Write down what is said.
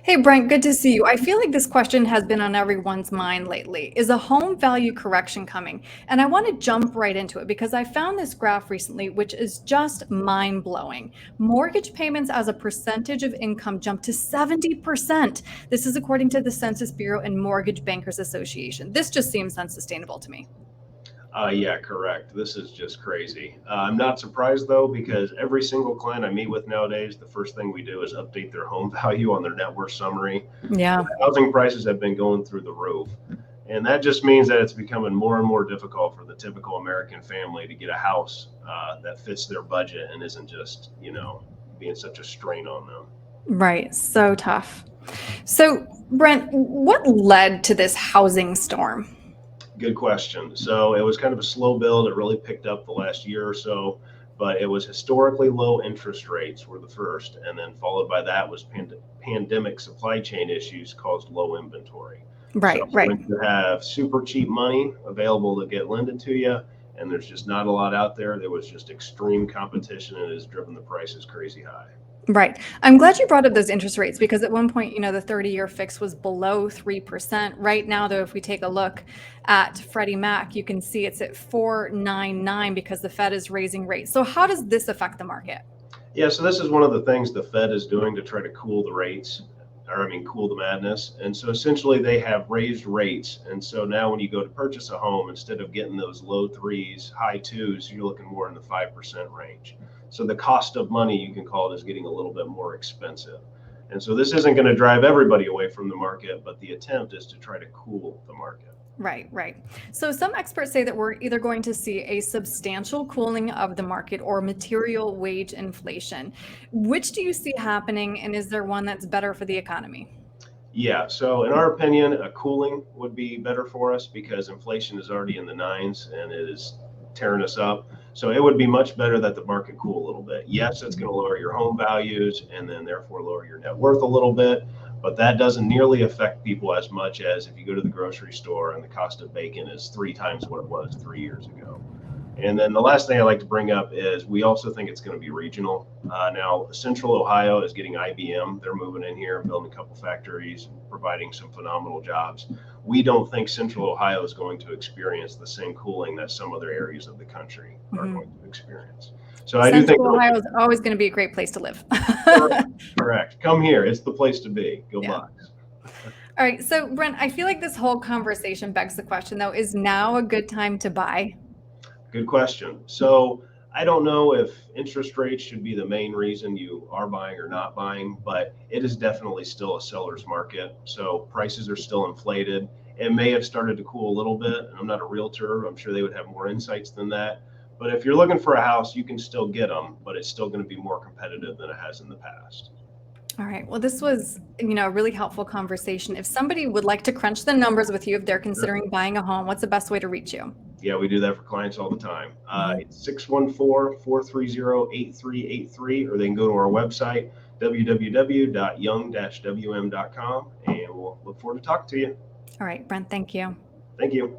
Hey Brent, good to see you. I feel like this question has been on everyone's mind lately. Is a home value correction coming? And I want to jump right into it because I found this graph recently, which is just mind blowing. Mortgage payments as a percentage of income jumped to 70%. This is according to the Census Bureau and Mortgage Bankers Association. This just seems unsustainable to me. Yeah, correct. This is just crazy. I'm not surprised though, because every single client I meet with nowadays, the first thing we do is update their home value on their net worth summary. Yeah. Housing prices have been going through the roof. And that just means that it's becoming more and more difficult for the typical American family to get a house that fits their budget and isn't just, being such a strain on them. Right. So tough. So, Brent, what led to this housing storm? Good question. So it was kind of a slow build. It really picked up the last year or so, but it was historically low interest rates were the first, and then followed by that was pandemic supply chain issues caused low inventory. So Right, right. when you have super cheap money available to get lended to you, and there's just not a lot out there, there was just extreme competition, and it has driven the prices crazy high. Right. I'm glad you brought up those interest rates because at one point, the 30-year fix was below 3%. Right now, though, if we take a look at Freddie Mac, you can see it's at 4.99 because the Fed is raising rates. So how does this affect the market? Yeah, so this is one of the things the Fed is doing to try to cool the rates, or I mean, cool the madness. And so essentially they have raised rates. And so now when you go to purchase a home, instead of getting those low threes, high twos, you're looking more in the 5% range. So the cost of money, you can call it, is getting a little bit more expensive. And so this isn't going to drive everybody away from the market, but the attempt is to try to cool the market. Right, right. So some experts say that we're either going to see a substantial cooling of the market or material wage inflation. Which do you see happening, and is there one that's better for the economy? Yeah, so in our opinion, a cooling would be better for us because inflation is already in the nines and it is tearing us up. So it would be much better that the market cool a little bit. Yes, it's going to lower your home values and then therefore lower your net worth a little bit, but that doesn't nearly affect people as much as if you go to the grocery store and the cost of bacon is three times what it was 3 years ago. And then the last thing I like to bring up is we also think it's going to be regional. Now, Central Ohio is getting IBM. They're moving in here and building a couple factories and providing some phenomenal jobs. We don't think Central Ohio is going to experience the same cooling that some other areas of the country are going to experience. So I do think Central Ohio is always going to be a great place to live. correct. Come here. It's the place to be. Go Yeah. Bucks. All right. So, Brent, I feel like this whole conversation begs the question, though, is now a good time to buy? Good question. So I don't know if interest rates should be the main reason you are buying or not buying, but it is definitely still a seller's market. So prices are still inflated. It may have started to cool a little bit. I'm not a realtor. I'm sure they would have more insights than that. But if you're looking for a house, you can still get them, but it's still going to be more competitive than it has in the past. All right. Well, this was, a really helpful conversation. If somebody would like to crunch the numbers with you, if they're considering buying a home, what's the best way to reach you? Yeah, we do that for clients all the time. It's 614-430-8383, or they can go to our website, www.young-wm.com, and we'll look forward to talking to you. All right, Brent, thank you. Thank you.